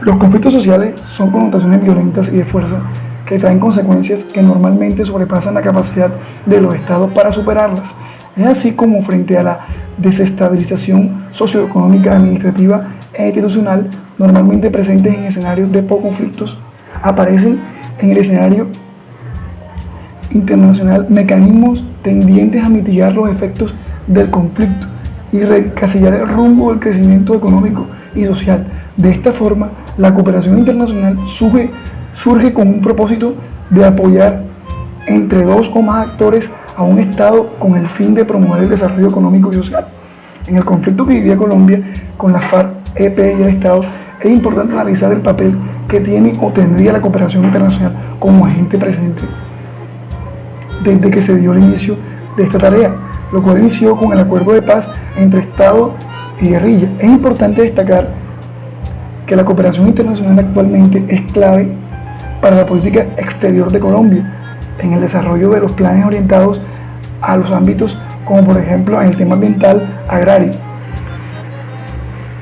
Los conflictos sociales son connotaciones violentas y de fuerza que traen consecuencias que normalmente sobrepasan la capacidad de los estados para superarlas. Es así como frente a la desestabilización socioeconómica, administrativa e institucional, normalmente presentes en escenarios de conflictos, aparecen en el escenario internacional mecanismos tendientes a mitigar los efectos del conflicto y recasillar el rumbo del crecimiento económico y social. De esta forma, la cooperación internacional surge con un propósito de apoyar entre dos o más actores a un Estado con el fin de promover el desarrollo económico y social. En el conflicto que vivía Colombia con la FARC, EP y el Estado, es importante analizar el papel que tiene o tendría la cooperación internacional como agente presente desde que se dio el inicio de esta tarea, lo cual inició con el acuerdo de paz entre Estado y guerrilla. Es importante destacar que la cooperación internacional actualmente es clave para la política exterior de Colombia, en el desarrollo de los planes orientados a los ámbitos como por ejemplo en el tema ambiental, agrario.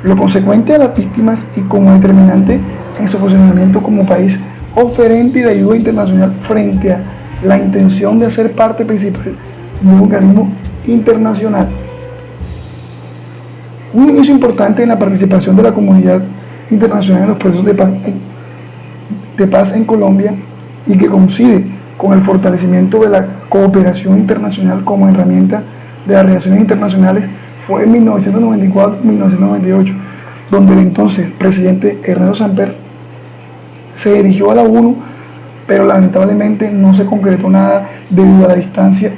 Lo consecuente a las víctimas y como determinante en su posicionamiento como país oferente de ayuda internacional frente a la intención de ser parte principal de un organismo internacional. Un inicio importante en la participación de la comunidad internacional en los procesos de paz en Colombia y que coincide con el fortalecimiento de la cooperación internacional como herramienta de las relaciones internacionales fue en 1994-1998, donde el entonces presidente Ernesto Samper se dirigió a la ONU, pero lamentablemente no se concretó nada debido a la distancia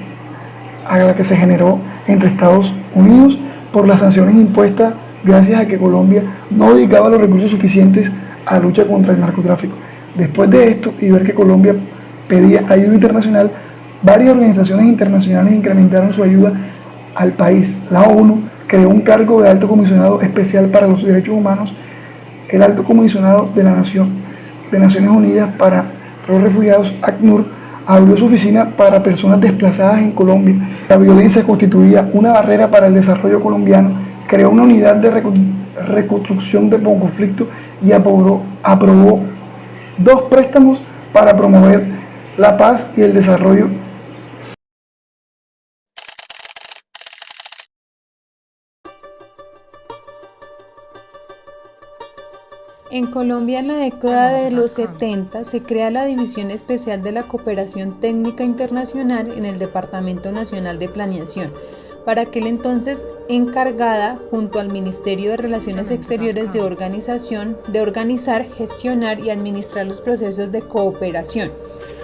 a la que se generó entre Estados Unidos por las sanciones impuestas gracias a que Colombia no dedicaba los recursos suficientes a la lucha contra el narcotráfico. Después de esto y ver que Colombia pedía ayuda internacional, varias organizaciones internacionales incrementaron su ayuda al país. La ONU creó un cargo de alto comisionado especial para los derechos humanos, el alto comisionado de Naciones Unidas para los refugiados, ACNUR, abrió su oficina para personas desplazadas en Colombia. La violencia constituía una barrera para el desarrollo colombiano, creó una unidad de reconstrucción de conflicto y aprobó 2 préstamos para promover la paz y el desarrollo. En Colombia, en la década de los 70, se crea la División Especial de la Cooperación Técnica Internacional en el Departamento Nacional de Planeación, para aquel entonces encargada, junto al Ministerio de Relaciones Exteriores, de organizar, gestionar y administrar los procesos de cooperación.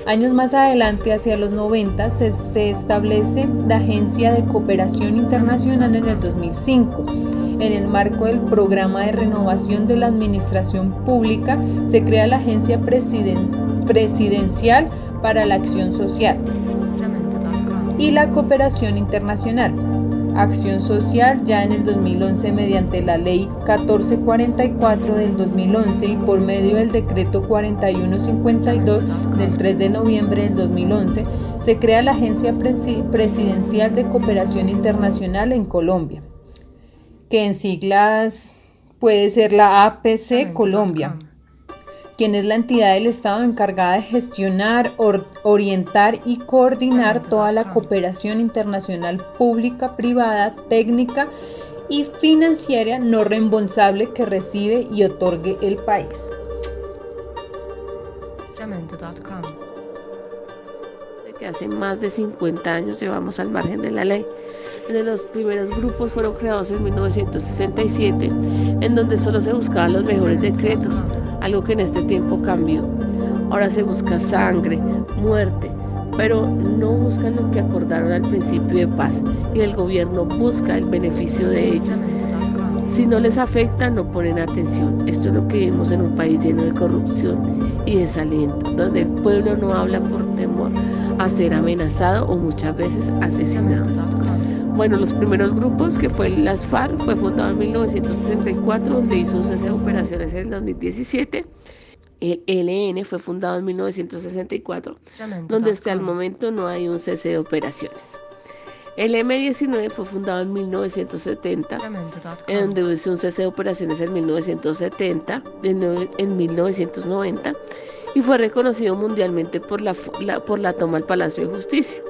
Años más adelante, hacia los 90, se establece la Agencia de Cooperación Internacional en el 2005. En el marco del Programa de Renovación de la Administración Pública, se crea la Agencia Presidencial para la Acción Social y la Cooperación Internacional. Acción Social ya en el 2011 mediante la Ley 1444 del 2011 y por medio del Decreto 4152 del 3 de noviembre del 2011, se crea la Agencia Presidencial de Cooperación Internacional en Colombia, que en siglas puede ser la APC Colombia, quien es la entidad del Estado encargada de gestionar, orientar y coordinar toda la cooperación internacional pública, privada, técnica y financiera no reembolsable que recibe y otorgue el país. Que hace más de 50 años llevamos al margen de la ley. Los primeros grupos fueron creados en 1967, en donde solo se buscaban los mejores decretos, algo que en este tiempo cambió. Ahora se busca sangre, muerte, pero no buscan lo que acordaron al principio de paz, y el gobierno busca el beneficio de ellos. Si no les afecta, no ponen atención. Esto es lo que vivimos en un país lleno de corrupción y desaliento, donde el pueblo no habla por temor a ser amenazado o muchas veces asesinado. Bueno, los primeros grupos, que fue las FARC, fue fundado en 1964, donde hizo un cese de operaciones en el 2017. El ELN fue fundado en 1964, donde hasta el momento no hay un cese de operaciones. El M-19 fue fundado en 1970, en donde hubo un cese de operaciones en 1970, en 1990, y fue reconocido mundialmente por la toma al Palacio de Justicia.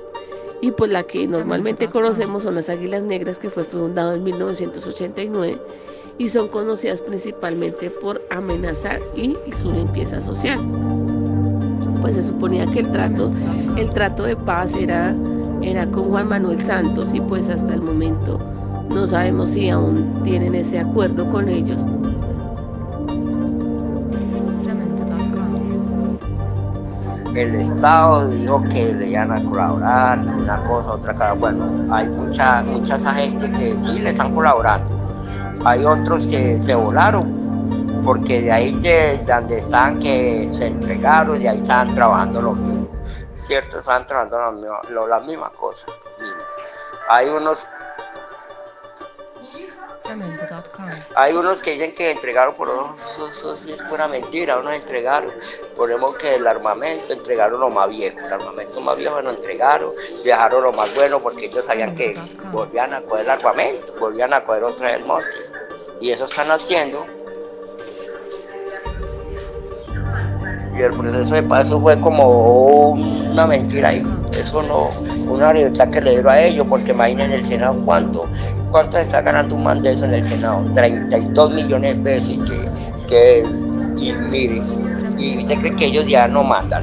Y pues la que normalmente conocemos son las Águilas Negras, que fue fundado en 1989 y son conocidas principalmente por amenazar y su limpieza social. Pues se suponía que el trato de paz era con Juan Manuel Santos, y pues hasta el momento no sabemos si aún tienen ese acuerdo con ellos. El Estado dijo que le iban a colaborar, una cosa, otra cosa. Bueno, hay muchas gente que sí le están colaborando. Hay otros que se volaron, porque de ahí de donde están, que se entregaron, de ahí estaban trabajando lo mismo. Cierto, estaban trabajando la misma cosa. Hay unos que dicen que entregaron, por eso sí es pura mentira. Unos entregaron, ponemos que el armamento entregaron lo más viejo, el armamento más viejo lo entregaron, dejaron lo más bueno, porque ellos sabían que volvían a coger el armamento, volvían a coger otra vez el monte, y eso están haciendo. Y el proceso de paz fue como una mentira ahí. Eso no, una libertad que le dieron a ellos, porque imaginen en el Senado cuánto se está ganando un man de eso en el Senado, 32 millones de pesos, y miren, y se cree que ellos ya no mandan,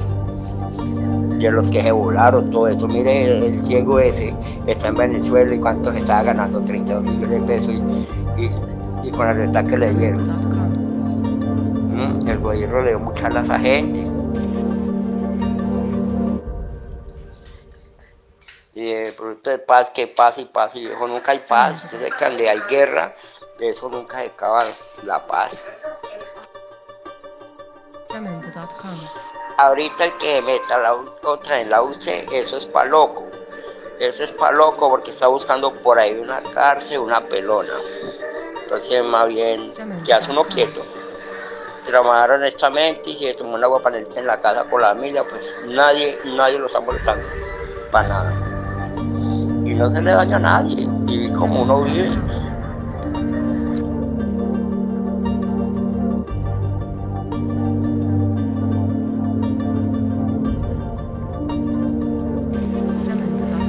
que los que se volaron, todo eso. Mire, el ciego ese está en Venezuela y cuánto se estaba ganando, 32 millones de pesos, y con la libertad que le dieron. El gobierno le dio mucha a esa gente. Y el producto de paz, que paz y paz, y eso nunca hay paz. Ustedes que donde hay guerra, de eso nunca se acaba la paz. Ahorita el que meta la otra en la UC, eso es pa' loco. Eso es pa' loco, porque está buscando por ahí una cárcel, una pelona. Entonces, más bien, que hace uno quieto. Trabajar honestamente, y si tomó un agua panelita en la casa con la familia, pues nadie lo está molestando, para nada. Y no se le daña a nadie, y como uno vive.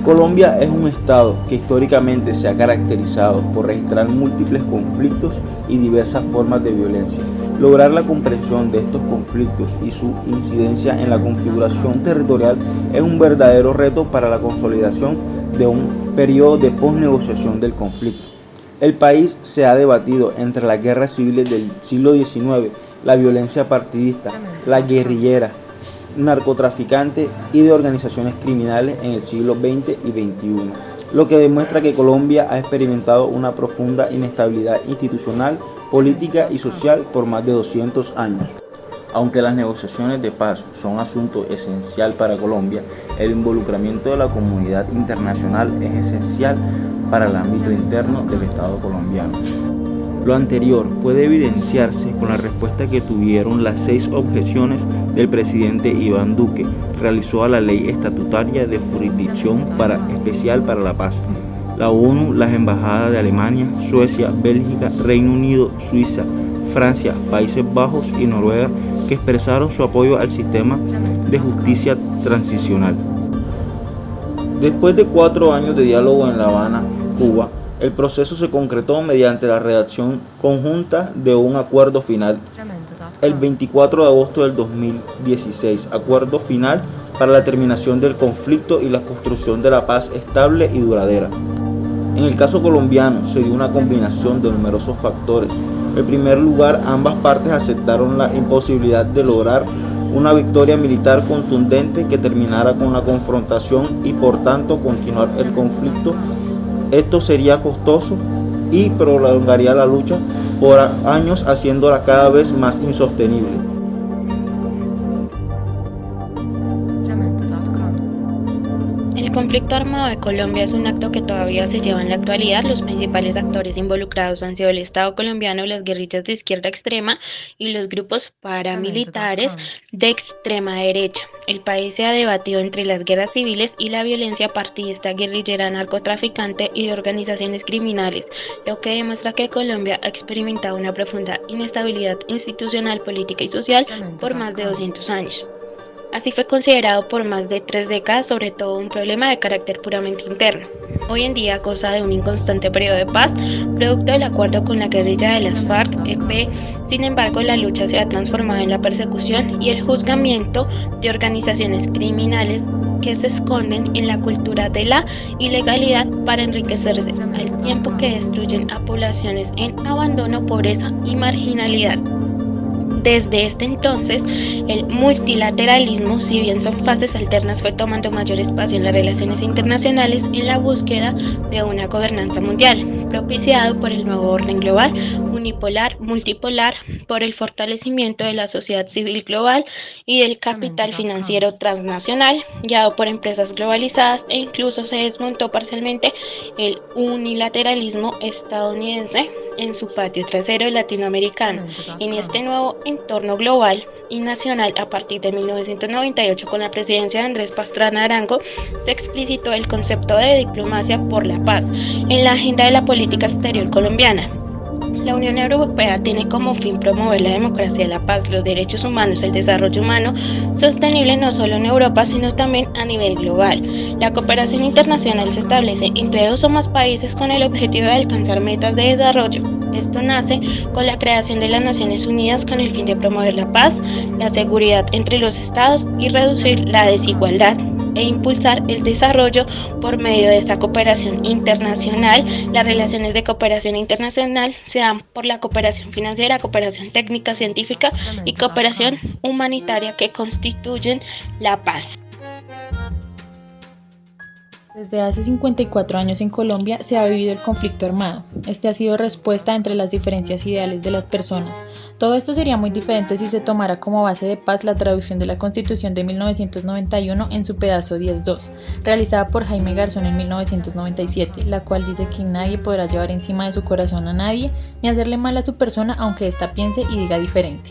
Colombia es un estado que históricamente se ha caracterizado por registrar múltiples conflictos y diversas formas de violencia. Lograr la comprensión de estos conflictos y su incidencia en la configuración territorial es un verdadero reto para la consolidación de un periodo de posnegociación del conflicto. El país se ha debatido entre las guerras civiles del siglo XIX, la violencia partidista, la guerrillera, narcotraficante y de organizaciones criminales en el siglo XX y XXI, lo que demuestra que Colombia ha experimentado una profunda inestabilidad institucional, política y social por más de 200 años. Aunque las negociaciones de paz son asunto esencial para Colombia, el involucramiento de la comunidad internacional es esencial para el ámbito interno del Estado colombiano. Lo anterior puede evidenciarse con la respuesta que tuvieron las 6 objeciones del presidente Iván Duque realizó a la ley estatutaria de jurisdicción especial para la paz. La ONU, las embajadas de Alemania, Suecia, Bélgica, Reino Unido, Suiza, Francia, Países Bajos y Noruega, que expresaron su apoyo al sistema de justicia transicional. Después de 4 años de diálogo en La Habana, Cuba, el proceso se concretó mediante la redacción conjunta de un acuerdo final el 24 de agosto del 2016, acuerdo final para la terminación del conflicto y la construcción de la paz estable y duradera. En el caso colombiano se dio una combinación de numerosos factores. En primer lugar, ambas partes aceptaron la imposibilidad de lograr una victoria militar contundente que terminara con la confrontación y por tanto continuar el conflicto. Esto sería costoso y prolongaría la lucha por años, haciéndola cada vez más insostenible. El conflicto armado de Colombia es un acto que todavía se lleva en la actualidad. Los principales actores involucrados han sido el Estado colombiano, las guerrillas de izquierda extrema y los grupos paramilitares de extrema derecha. El país se ha debatido entre las guerras civiles y la violencia partidista, guerrillera, narcotraficante y de organizaciones criminales, lo que demuestra que Colombia ha experimentado una profunda inestabilidad institucional, política y social por más de 200 años. Así fue considerado por más de 3 décadas, sobre todo un problema de carácter puramente interno. Hoy en día goza de un inconstante periodo de paz, producto del acuerdo con la guerrilla de las FARC-EP. Sin embargo, la lucha se ha transformado en la persecución y el juzgamiento de organizaciones criminales que se esconden en la cultura de la ilegalidad para enriquecerse, al tiempo que destruyen a poblaciones en abandono, pobreza y marginalidad. Desde este entonces, el multilateralismo, si bien son fases alternas, fue tomando mayor espacio en las relaciones internacionales en la búsqueda de una gobernanza mundial, propiciado por el nuevo orden global, unipolar, multipolar, por el fortalecimiento de la sociedad civil global y del capital financiero transnacional, guiado por empresas globalizadas, e incluso se desmontó parcialmente el unilateralismo estadounidense en su patio trasero latinoamericano. En este nuevo entorno global y nacional, a partir de 1998, con la presidencia de Andrés Pastrana Arango, se explicitó el concepto de diplomacia por la paz en la agenda de la política exterior colombiana. La Unión Europea tiene como fin promover la democracia, la paz, los derechos humanos, el desarrollo humano sostenible no solo en Europa, sino también a nivel global. La cooperación internacional se establece entre 2 o más países con el objetivo de alcanzar metas de desarrollo. Esto nace con la creación de las Naciones Unidas con el fin de promover la paz, la seguridad entre los estados y reducir la desigualdad e impulsar el desarrollo por medio de esta cooperación internacional. Las relaciones de cooperación internacional se dan por la cooperación financiera, cooperación técnica, científica y cooperación humanitaria, que constituyen la paz. Desde hace 54 años en Colombia se ha vivido el conflicto armado. Este ha sido respuesta entre las diferencias ideales de las personas. Todo esto sería muy diferente si se tomara como base de paz la traducción de la Constitución de 1991 en su pedazo 10.2, realizada por Jaime Garzón en 1997, la cual dice que nadie podrá llevar encima de su corazón a nadie, ni hacerle mal a su persona aunque ésta piense y diga diferente.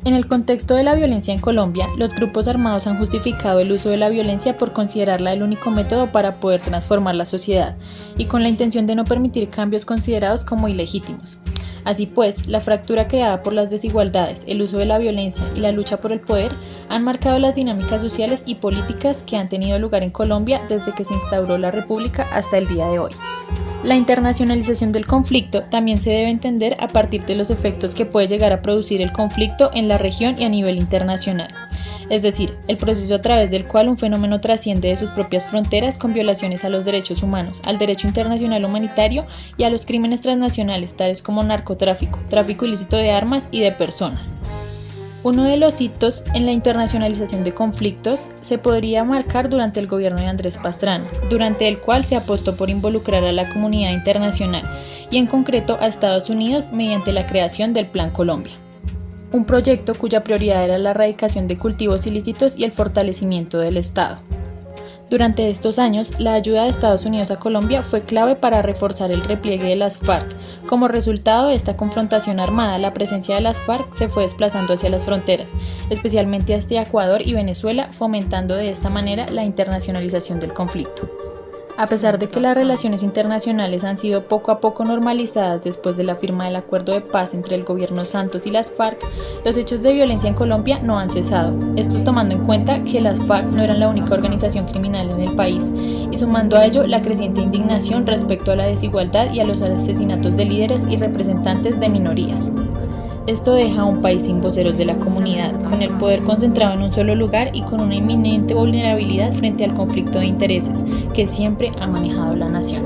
En el contexto de la violencia en Colombia, los grupos armados han justificado el uso de la violencia por considerarla el único método para poder transformar la sociedad y con la intención de no permitir cambios considerados como ilegítimos. Así pues, la fractura creada por las desigualdades, el uso de la violencia y la lucha por el poder han marcado las dinámicas sociales y políticas que han tenido lugar en Colombia desde que se instauró la República hasta el día de hoy. La internacionalización del conflicto también se debe entender a partir de los efectos que puede llegar a producir el conflicto en la región y a nivel internacional, es decir, el proceso a través del cual un fenómeno trasciende de sus propias fronteras con violaciones a los derechos humanos, al derecho internacional humanitario y a los crímenes transnacionales tales como narcotráfico, tráfico ilícito de armas y de personas. Uno de los hitos en la internacionalización de conflictos se podría marcar durante el gobierno de Andrés Pastrana, durante el cual se apostó por involucrar a la comunidad internacional y en concreto a Estados Unidos mediante la creación del Plan Colombia, un proyecto cuya prioridad era la erradicación de cultivos ilícitos y el fortalecimiento del Estado. Durante estos años, la ayuda de Estados Unidos a Colombia fue clave para reforzar el repliegue de las FARC. Como resultado de esta confrontación armada, la presencia de las FARC se fue desplazando hacia las fronteras, especialmente hacia Ecuador y Venezuela, fomentando de esta manera la internacionalización del conflicto. A pesar de que las relaciones internacionales han sido poco a poco normalizadas después de la firma del acuerdo de paz entre el gobierno Santos y las FARC, los hechos de violencia en Colombia no han cesado. Estos tomando en cuenta que las FARC no eran la única organización criminal en el país, y sumando a ello la creciente indignación respecto a la desigualdad y a los asesinatos de líderes y representantes de minorías. Esto deja a un país sin voceros de la comunidad, con el poder concentrado en un solo lugar y con una inminente vulnerabilidad frente al conflicto de intereses que siempre ha manejado la nación.